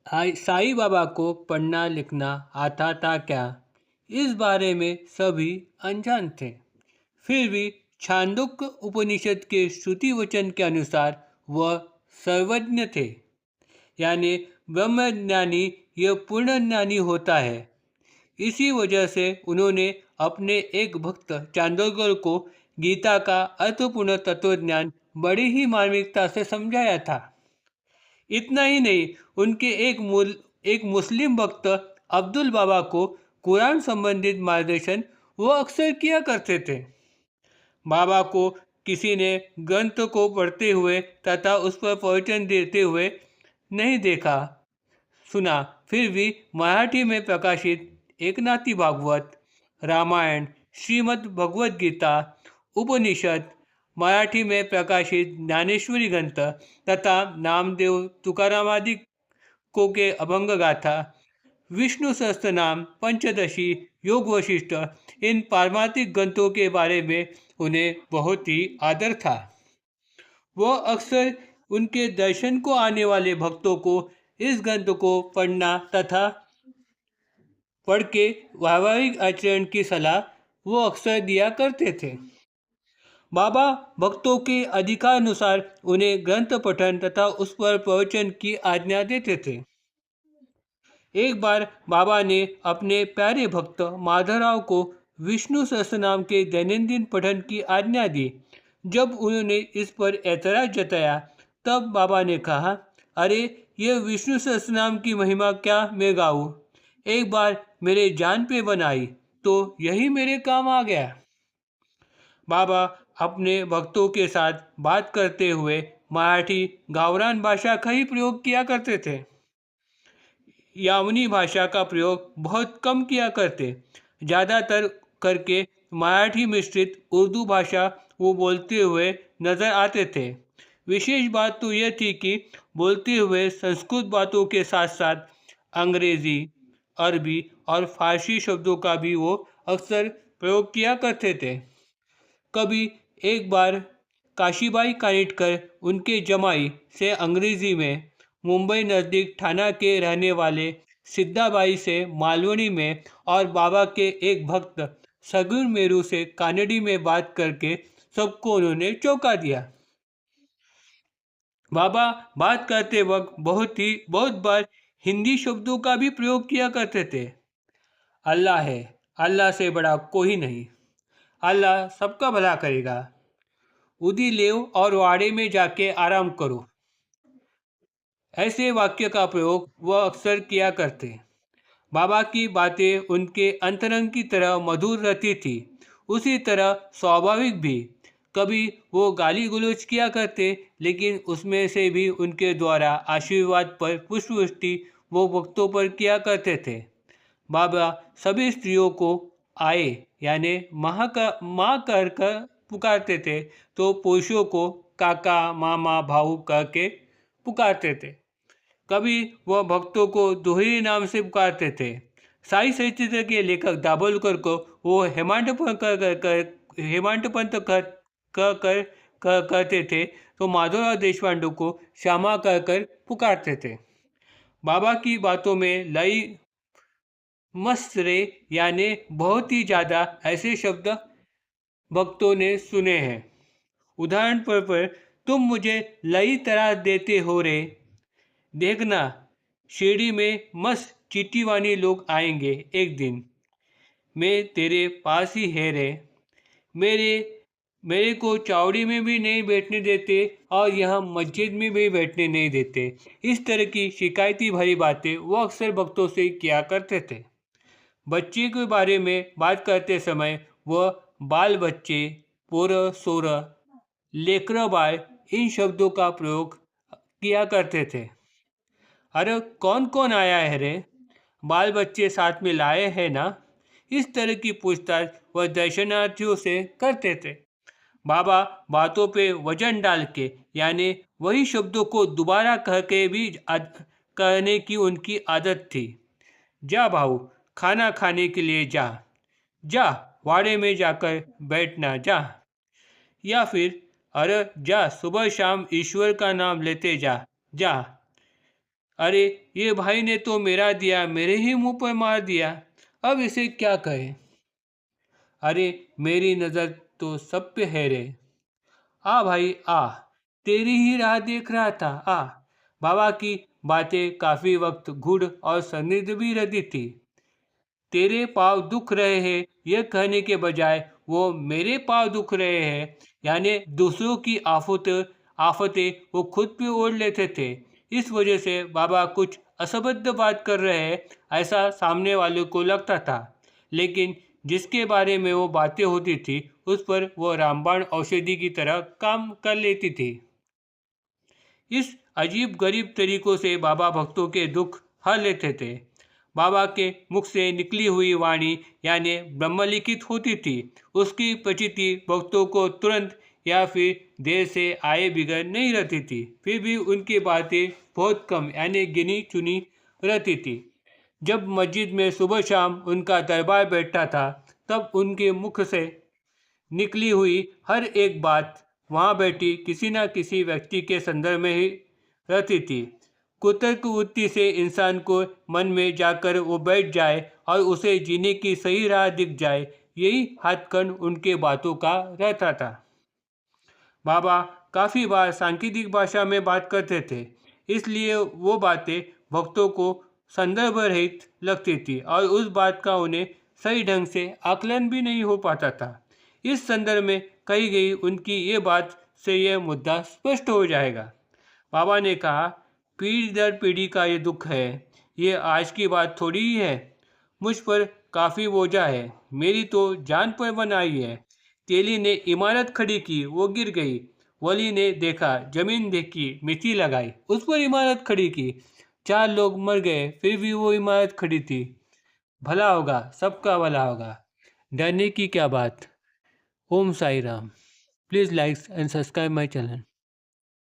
साईं बाबा को पढ़ना लिखना आता था क्या, इस बारे में सभी अनजान थे। फिर भी छांदोग्य उपनिषद के श्रुति वचन के अनुसार वह सर्वज्ञ थे, यानी ब्रह्मज्ञानी यह पूर्ण ज्ञानी होता है। इसी वजह से उन्होंने अपने एक भक्त चांदोरकर को गीता का अर्थपूर्ण तत्वज्ञान बड़ी ही मार्मिकता से समझाया था। इतना ही नहीं, उनके एक मुस्लिम भक्त अब्दुल बाबा को कुरान संबंधित मार्गदर्शन वो अक्सर किया करते थे। बाबा को किसी ने ग्रंथ को पढ़ते हुए तथा उस पर प्रवचन देते हुए नहीं देखा सुना, फिर भी मराठी में प्रकाशित एकनाथी भागवत, रामायण, श्रीमद् भगवद गीता, उपनिषद, मराठी में प्रकाशित ज्ञानेश्वरी ग्रंथ तथा नामदेव तुकाराम आदि को के अभंग गाथा, विष्णु सहस्त्रनाम, पंचदशी, योग वशिष्ठ, इन पारमार्थिक ग्रंथों के बारे में उन्हें बहुत ही आदर था। वह अक्सर उनके दर्शन को आने वाले भक्तों को इस ग्रंथ को पढ़ना तथा पढ़ के व्यावहारिक आचरण की सलाह वो अक्सर दिया करते थे। बाबा भक्तों के अधिकारानुसार उन्हें ग्रंथ पठन तथा उस पर प्रवचन की आज्ञा देते थे। एक बार बाबा ने अपने प्यारे भक्त माधवराव को विष्णु सहस्त्रनाम के दैनंदिन पठन की आज्ञा दी। जब उन्होंने इस पर ऐतराज जताया तब बाबा ने कहा, अरे यह विष्णु सहस्त्रनाम की महिमा क्या मैं गाऊँ? एक बार मेरे जान पे बन आई तो यही मेरे काम आ गया। बाबा अपने भक्तों के साथ बात करते हुए मराठी गावरान भाषा का ही प्रयोग किया करते थे। यावनी भाषा का प्रयोग बहुत कम किया करते। ज़्यादातर करके मराठी मिश्रित उर्दू भाषा वो बोलते हुए नज़र आते थे। विशेष बात तो यह थी कि बोलते हुए संस्कृत बातों के साथ साथ अंग्रेज़ी, अरबी और फारसी शब्दों का भी वो अक्सर प्रयोग किया करते थे। कभी एक बार काशीबाई कानिटकर उनके जमाई से अंग्रेज़ी में, मुंबई नज़दीक ठाणा के रहने वाले सिद्धाबाई से मालवनी में और बाबा के एक भक्त सगुर मेरू से कानड़ी में बात करके सबको उन्होंने चौंका दिया। बाबा बात करते वक्त बहुत बार हिंदी शब्दों का भी प्रयोग किया करते थे। अल्लाह है, अल्लाह से बड़ा कोई नहीं, अल्लाह सबका भला करेगा, उदी लेव और वाड़े में जाके आराम करो, ऐसे वाक्य का प्रयोग वह अक्सर किया करते। बाबा की बातें उनके अंतरंग की तरह मधुर रहती थी, उसी तरह स्वाभाविक भी। कभी वो गाली गलौज किया करते, लेकिन उसमें से भी उनके द्वारा आशीर्वाद पर पुष्पवृष्टि वो भक्तों पर किया करते थे। बाबा सभी स्त्रियों को आए यानी माँ कर पुकारते थे, तो पुरुषों को काका, मामा, भाऊ कह के पुकारते थे। कभी वह भक्तों को दोहरी नाम से पुकारते थे। साई साहित्य के लेखक दाभोलकर को वो हेमांत पंत कहते थे, तो माधवराव देशपांडे को श्यामा कहकर पुकारते थे। बाबा की बातों में लई मस्त रे यानी बहुत ही ज़्यादा ऐसे शब्द भक्तों ने सुने हैं। उदाहरण पर तुम मुझे लई तराश देते हो रे, देखना शिरडी में मस्त चीटीवानी लोग आएंगे एक दिन, मैं तेरे पास ही है रे, मेरे को चावड़ी में भी नहीं बैठने देते और यहाँ मस्जिद में भी बैठने नहीं देते। इस तरह की शिकायती भरी बातें वो अक्सर भक्तों से किया करते थे। बच्चे के बारे में बात करते समय वह बाल बच्चे, पोर सोर, लेकर बाय इन शब्दों का प्रयोग किया करते थे। अरे कौन कौन आया है रे, बाल बच्चे साथ में लाए हैं ना, इस तरह की पूछताछ वह दर्शनार्थियों से करते थे। बाबा बातों पे वजन डाल के यानी वही शब्दों को दोबारा कह के भी कहने की उनकी आदत थी। जा भाऊ, खाना खाने के लिए जा, जा वाड़े में जाकर बैठना जा, या फिर अरे जा सुबह शाम ईश्वर का नाम लेते जा, जा। अरे ये भाई ने तो मेरा दिया मेरे ही मुंह पर मार दिया, अब इसे क्या कहे। अरे मेरी नज़र तो सब पे है रे। आ भाई आ, तेरी ही राह देख रहा था आ। बाबा की बातें काफी वक्त गूढ़ और संदिग्ध भी रहती थी। तेरे पाँव दुख रहे हैं यह कहने के बजाय वो मेरे पाँव दुख रहे हैं, यानी दूसरों की आफतें वो खुद पे ओढ़ लेते थे। इस वजह से बाबा कुछ असंबद्ध बात कर रहे हैं ऐसा सामने वाले को लगता था, लेकिन जिसके बारे में वो बातें होती थी उस पर वो रामबाण औषधि की तरह काम कर लेती थी। इस अजीब गरीब तरीकों से बाबा भक्तों के दुख हर लेते थे। बाबा के मुख से निकली हुई वाणी यानी ब्रह्मलिखित होती थी। उसकी प्रचिति भक्तों को तुरंत या फिर देर से आए बिगड़ नहीं रहती थी। फिर भी उनकी बातें बहुत कम यानी गिनी चुनी रहती थी। जब मस्जिद में सुबह शाम उनका दरबार बैठता था तब उनके मुख से निकली हुई हर एक बात वहाँ बैठी किसी न किसी व्यक्ति के संदर्भ में ही रहती थी। कुतर्क वृत्ति से इंसान को मन में जाकर वो बैठ जाए और उसे जीने की सही राह दिख जाए, यही हथकंड उनके बातों का रहता था। बाबा काफ़ी बार सांकेतिक भाषा में बात करते थे, इसलिए वो बातें भक्तों को संदर्भ रहित लगती थी और उस बात का उन्हें सही ढंग से आकलन भी नहीं हो पाता था। इस संदर्भ में कही गई उनकी ये बात से यह मुद्दा स्पष्ट हो जाएगा। बाबा ने कहा, पीढ़ी दर पीढ़ी का ये दुख है, ये आज की बात थोड़ी ही है। मुझ पर काफ़ी बोझा है, मेरी तो जान पर बन आई है। तेली ने इमारत खड़ी की, वो गिर गई। वली ने देखा, जमीन देखी, मिट्टी लगाई, उस पर इमारत खड़ी की। 4 लोग मर गए, फिर भी वो इमारत खड़ी थी। भला होगा, सबका भला होगा, डरने की क्या बात। Om Sai Ram. Please like and subscribe my channel.